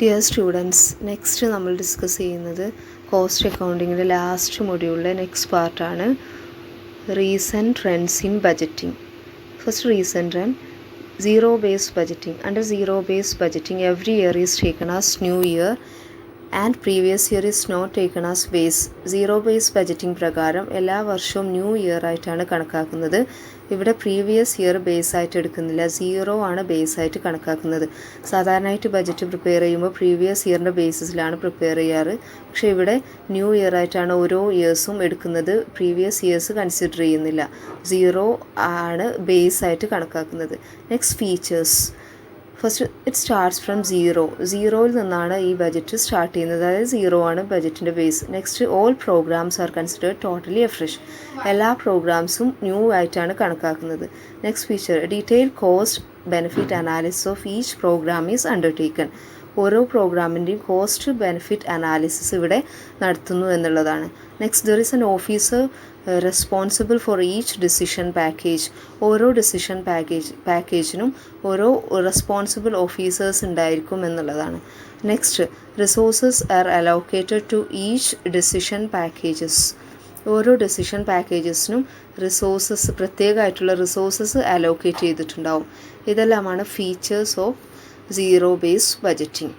Dear students, next നമ്മൾ discuss ചെയ്യുന്നത് cost അക്കൗണ്ടിങ്ങിൻ്റെ last മൊഡ്യൂളിലെ next പാർട്ടാണ് recent trends in budgeting. First recent trend zero based budgeting. Under zero based budgeting, every year is taken as new year and previous year is not taken as base. Zero based budgeting പ്രകാരം എല്ലാ വർഷവും new year ആയിട്ടാണ് കണക്കാക്കുന്നത്. ഇവിടെ previous year base ആയിട്ട് എടുക്കുന്നില്ല, zero ആണ് base ആയിട്ട് കണക്കാക്കുന്നത്. സാധാരണയായിട്ട് ബജറ്റ് പ്രിപ്പയർ ചെയ്യുമ്പോൾ പ്രീവിയസ് ഇയറിൻ്റെ ബേസിസിലാണ് പ്രിപ്പയർ ചെയ്യാറ്. പക്ഷേ ഇവിടെ ന്യൂ ഇയർ ആയിട്ടാണ് ഓരോ ഇയേഴ്സും എടുക്കുന്നത്. പ്രീവിയസ് ഇയേഴ്സ് കൺസിഡർ ചെയ്യുന്നില്ല, സീറോ ആണ് ബേസ് ആയിട്ട് കണക്കാക്കുന്നത്. Next features. First it starts from സീറോയിൽ നിന്നാണ് ഈ ബജറ്റ് സ്റ്റാർട്ട് ചെയ്യുന്നത്, അതായത് സീറോ ആണ് ബജറ്റിൻ്റെ base. Next all programmes are considered totally fresh. എല്ലാ പ്രോഗ്രാംസും ന്യൂ ആയിട്ടാണ് കണക്കാക്കുന്നത്. Next feature detail cost benefit analysis of each programme is undertaken. ഓരോ പ്രോഗ്രാമിൻ്റെയും കോസ്റ്റ് ബെനിഫിറ്റ് അനാലിസിസ് ഇവിടെ നടത്തുന്നു എന്നുള്ളതാണ്. Next there is an officer responsible for each decision package. ഓരോ decision പാക്കേജിനും ഓരോ റെസ്പോൺസിബിൾ ഓഫീസേഴ്സ് ഉണ്ടായിരിക്കും എന്നുള്ളതാണ്. Next resources are allocated to each decision packages. ഓരോ ഡിസിഷൻ പാക്കേജസിനും റിസോഴ്സസ്, പ്രത്യേകമായിട്ടുള്ള റിസോഴ്സസ് അലോക്കേറ്റ് ചെയ്തിട്ടുണ്ടാവും. ഇതെല്ലാമാണ് features of zero based budgeting.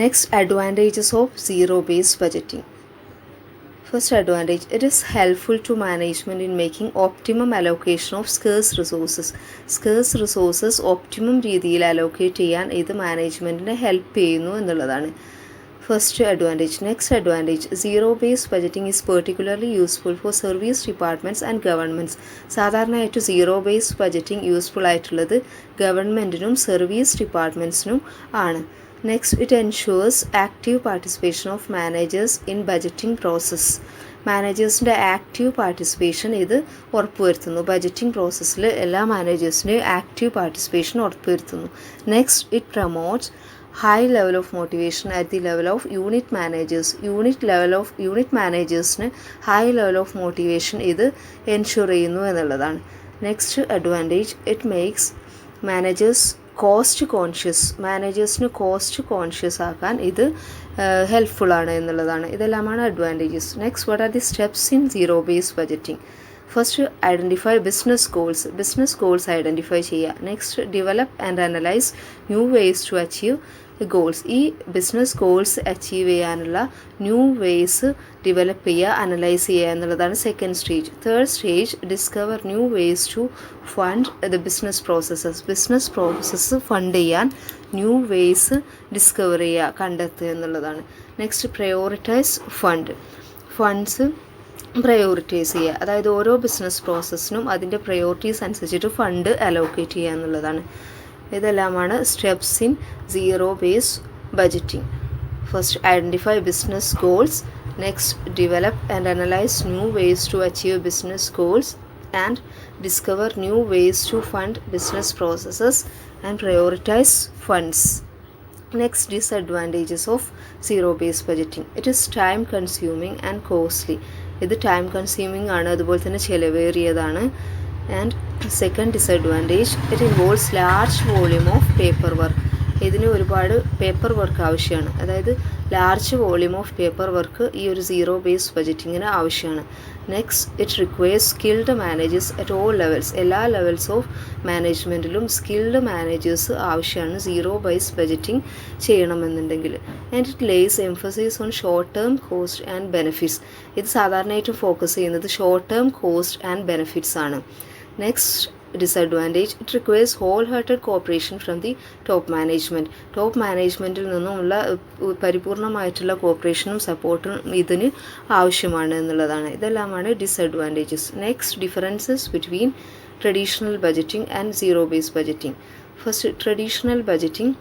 Next, advantages of zero based budgeting. First advantage, it is helpful to management in making optimum allocation of scarce resources. Scarce resources optimum രീതിയിൽ allocate ചെയ്യാൻ ഇത് മാനേജ്മെൻറ്റിനെ help ചെയ്യുന്നു എന്നുള്ളതാണ് first advantage. Next advantage, zero based budgeting is particularly useful for service departments and governments. സാധാരണയായിട്ട് zero based budgeting useful ആയിട്ടുള്ളത് ഗവൺമെൻറ്റിനും service ഡിപ്പാർട്ട്മെൻറ്റ്സിനും ആണ്. Next, it ensures active participation of managers in budgeting process. മാനേജേഴ്സിൻ്റെ active participation ഇത് ഉറപ്പുവരുത്തുന്നു. Budgeting പ്രോസസ്സിൽ എല്ലാ മാനേജേഴ്സിൻ്റെയും ആക്റ്റീവ് പാർട്ടിസിപ്പേഷൻ ഉറപ്പുവരുത്തുന്നു. Next, it promotes high level of motivation at the level of unit managers. unit managers-ന് high level of motivation ഇത് ensure ചെയ്യുന്നു എന്നുള്ളതാണ്. Next advantage, it makes managers cost conscious. മാനേജേഴ്സിന് കോസ്റ്റ് കോൺഷ്യസ് ആക്കാൻ ഇത് ഹെൽപ്ഫുള്ളാണ് എന്നുള്ളതാണ്. ഇതെല്ലാമാണ് advantages. Next, what are the steps in zero based budgeting? First, identify business goals identify ചെയ്യുക. നെക്സ്റ്റ്, develop and analyse new ways to achieve goals. ഈ business goals achieve ചെയ്യാനുള്ള ന്യൂ വേസ് ഡെവലപ്പ് ചെയ്യുക, അനലൈസ് ചെയ്യുക എന്നുള്ളതാണ് second stage. Third stage, discover new ways to fund the business process fund ചെയ്യാൻ new ways discover ചെയ്യുക, കണ്ടെത്തുക എന്നുള്ളതാണ്. Next, prioritise funds prioritise ചെയ്യുക, അതായത് ഓരോ ബിസിനസ് പ്രോസസ്സിനും അതിൻ്റെ പ്രയോറിറ്റീസ് അനുസരിച്ചിട്ട് ഫണ്ട് അലോക്കേറ്റ് ചെയ്യുക എന്നുള്ളതാണ്. ഇതെല്ലാമാണ് steps in zero based budgeting. First, identify business goals. Next, develop and analyse new ways to achieve business goals and discover new ways to fund business processes and prioritise funds. Next, disadvantages of zero based budgeting. It is time consuming and costly. ഇത് time consuming ആണ്, അതുപോലെ തന്നെ ചിലവേറിയതാണ്. And second disadvantage, it involves large volume of paper work. ഇതിന് ഒരുപാട് paper work ആവശ്യമാണ്, അതായത് large volume of paper work ഈ ഒരു സീറോ ബേസ്ഡ് ബജറ്റിങ്ങിന് ആവശ്യമാണ്. Next, it requires skilled managers at all levels. എല്ലാ ലെവൽസ് ഓഫ് മാനേജ്മെൻറ്റിലും സ്കിൽഡ് മാനേജേഴ്സ് ആവശ്യമാണ് സീറോ ബേസ്ഡ് ബജറ്റിംഗ് ചെയ്യണമെന്നുണ്ടെങ്കിൽ. And it lays emphasise on short term cost and benefits. ഇത് സാധാരണയായിട്ട് ഫോക്കസ് ചെയ്യുന്നത് short term cost and benefits ആണ്. Next disadvantage, it requires whole hearted cooperation from the top മാനേജ്മെൻറ്റിൽ നിന്നുമുള്ള പരിപൂർണമായിട്ടുള്ള കോപ്പറേഷനും സപ്പോർട്ടും ഇതിന് ആവശ്യമാണ് എന്നുള്ളതാണ്. ഇതെല്ലാമാണ് disadvantages. Next, differences between traditional budgeting and zero based budgeting. First, traditional budgeting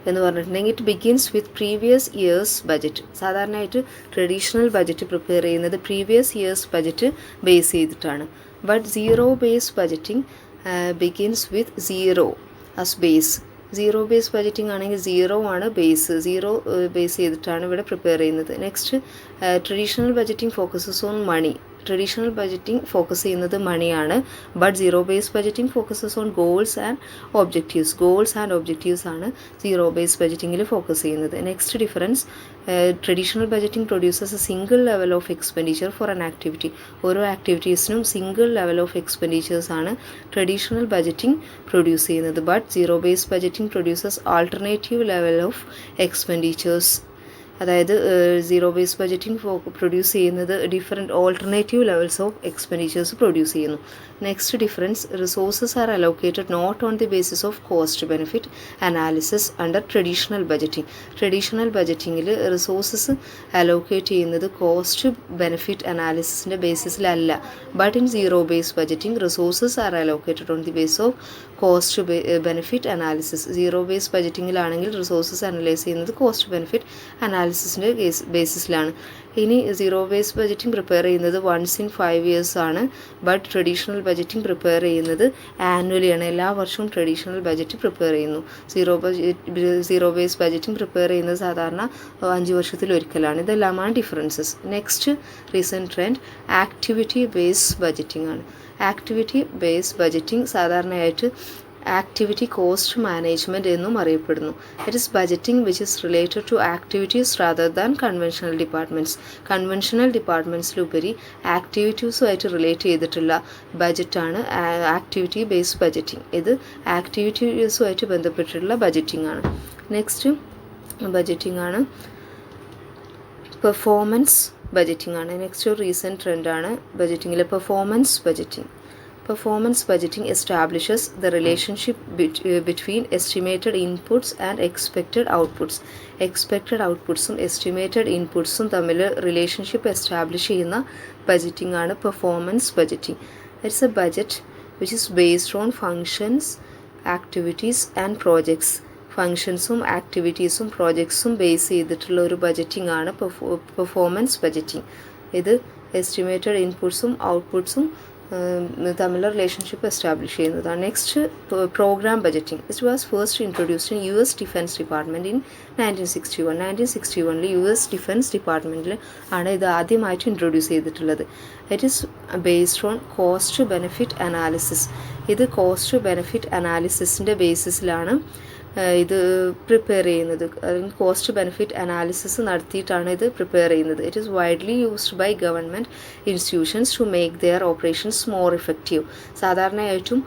എന്ന് പറഞ്ഞിട്ടുണ്ടെങ്കിൽ it begins with previous years budget. സാധാരണയായിട്ട് ട്രഡീഷണൽ ബജറ്റ് പ്രിപ്പയർ ചെയ്യുന്നത് പ്രീവിയസ് ഇയേഴ്സ് ബജറ്റ് ബേസ് ചെയ്തിട്ടാണ്. But zero based budgeting begins with zero as base. Zero base budgeting ആണെങ്കിൽ zero ആണ് base, zero base ചെയ്തിട്ടാണ് ഇവിടെ prepare ചെയ്യുന്നത്. Next, traditional budgeting focuses on money. Traditional budgeting focus ചെയ്യുന്നത് മണിയാണ്, but zero based budgeting focuses on goals and objectives ആണ് zero based ബഡ്ജറ്റിംഗിൽ focus ചെയ്യുന്നത്. Next difference, traditional budgeting produces a single level of expenditure for an activity. ഓരോ ആക്ടിവിറ്റീസിനും single level of expenditures ആണ് traditional budgeting produce ചെയ്യുന്നത്. But zero based budgeting produces alternative level of expenditures. അതായത് zero based budgeting produce ചെയ്യുന്നത് different alternative levels of expenditures produce ചെയ്യുന്നു. Next difference, resources are allocated not on the basis of cost benefit analysis under traditional budgeting. Traditional ബഡ്ജറ്റിങ്ങിൽ resources allocate ചെയ്യുന്നത് cost benefit അനാലിസിസിൻ്റെ ബേസിസിലല്ല. But in zero based budgeting resources are allocated on the base of cost benefit analysis. Zero based ബഡ്ജറ്റിങ്ങിലാണെങ്കിൽ resources analyse ചെയ്യുന്നത് cost benefit അനാലിസിസിൻ്റെ ബേസിസിലാണ്. ഇനി zero based budgeting prepare ചെയ്യുന്നത് വൺസ് ഇൻ 5 years ആണ്, ബട്ട് ട്രഡീഷണൽ ബഡ്ജറ്റിംഗ് പ്രിപ്പയർ ചെയ്യുന്നത് ആനുവലിയാണ്. എല്ലാ വർഷവും ട്രഡീഷണൽ ബഡ്ജറ്റ് പ്രിപ്പയർ ചെയ്യുന്നു. സീറോ ബേസ്ഡ് ബഡ്ജറ്റിംഗ് പ്രിപ്പയർ ചെയ്യുന്നത് സാധാരണ 5 വർഷത്തിലൊരിക്കലാണ്. ഇതെല്ലാമാണ് differences. Next recent trend activity based budgeting ആണ്. ആക്ടിവിറ്റി ബേസ്ഡ് ബഡ്ജറ്റിംഗ് സാധാരണയായിട്ട് ആക്ടിവിറ്റി കോസ്റ്റ് മാനേജ്മെൻറ്റ് എന്നും അറിയപ്പെടുന്നു. It is budgeting which is related to activities rather than conventional departments. Conventional ഡിപ്പാർട്ട്മെൻറ്റ്സിലുപരി ആക്ടിവിറ്റീസുമായിട്ട് റിലേറ്റ് ചെയ്തിട്ടുള്ള ബഡ്ജറ്റാണ് ആക്ടിവിറ്റി ബേസ്ഡ് ബഡ്ജറ്റിംഗ്. ഇത് ആക്ടിവിറ്റീസുമായിട്ട് ബന്ധപ്പെട്ടിട്ടുള്ള ബഡ്ജറ്റിംഗ് ആണ്. നെക്സ്റ്റ് ബഡ്ജറ്റിംഗ് ആണ് പെർഫോമൻസ് ബഡ്ജറ്റിംഗ് ആണ്. നെക്സ്റ്റ് ഒരു റീസെൻറ്റ് ട്രെൻഡാണ് ബഡ്ജറ്റിങ്ങിലെ performance budgeting. Performance budgeting establishes the relationship between estimated inputs and expected outputs. Expected outputsഉം estimated inputsഉം തമ്മിൽ റിലേഷൻഷിപ്പ് എസ്റ്റാബ്ലിഷ് ചെയ്യുന്ന ബഡ്ജറ്റിംഗ് ആണ് performance budgeting. It's a budget which is based on functions, activities and projects. ഫങ്ഷൻസും ആക്ടിവിറ്റീസും പ്രോജക്ട്സും base ചെയ്തിട്ടുള്ള ഒരു ബഡ്ജറ്റിംഗ് ആണ് പെർഫോമൻസ് ബഡ്ജറ്റിംഗ്. ഇത് എസ്റ്റിമേറ്റഡ് ഇൻപുട്സും ഔട്ട്പുട്സും തമ്മിലുള്ള റിലേഷൻഷിപ്പ് എസ്റ്റാബ്ലിഷ് ചെയ്യുന്നതാണ്. Next programme budgeting. It was first introduced in US defence department in 1961. 1961 US defence ഡിപ്പാർട്ട്മെൻറ്റിൽ ആണ് ഇത് ആദ്യമായിട്ട് ഇൻട്രൊഡ്യൂസ് ചെയ്തിട്ടുള്ളത്. It is based on cost benefit analysis. ഇത് കോസ്റ്റ് ബെനിഫിറ്റ് അനാലിസിസിൻ്റെ ബേസിസിലാണ് ഇത് പ്രിപ്പയർ ചെയ്യുന്നത്. കോസ്റ്റ് ബെനിഫിറ്റ് അനാലിസിസ് നടത്തിയിട്ടാണ് ഇത് പ്രിപ്പയർ ചെയ്യുന്നത്. It is widely used by government institutions to make their operations more effective. സാധാരണയായിട്ടും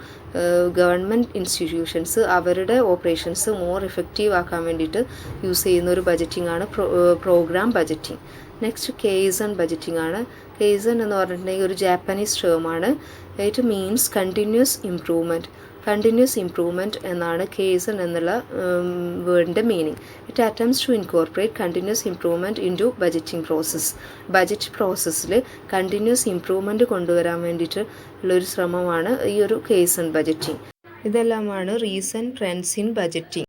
ഗവൺമെൻറ് ഇൻസ്റ്റിറ്റ്യൂഷൻസ് അവരുടെ ഓപ്പറേഷൻസ് മോർ ഇഫക്റ്റീവ് ആക്കാൻ വേണ്ടിയിട്ട് യൂസ് ചെയ്യുന്ന ഒരു ബഡ്ജറ്റിംഗ് ആണ് programme budgeting. Next kaizen budgeting ആണ്. കേസൺ എന്ന് പറഞ്ഞിട്ടുണ്ടെങ്കിൽ ഒരു ജാപ്പനീസ് ടേമാണ്. It means continuous improvement. Continuous improvement എന്നാണ് കേസൺ എന്നുള്ള വേർഡിൻ്റെ meaning. It attempts to incorporate continuous improvement into budgeting process. Budget പ്രോസസ്സിൽ കണ്ടിന്യൂസ് ഇംപ്രൂവ്മെൻറ്റ് കൊണ്ടുവരാൻ വേണ്ടിയിട്ട് ഉള്ളൊരു ശ്രമമാണ് ഈ ഒരു കേസൺ ബഡ്ജറ്റിംഗ്. ഇതെല്ലാമാണ് റീസെൻറ്റ് ട്രെൻഡ്സ് ഇൻ ബഡ്ജറ്റിംഗ്.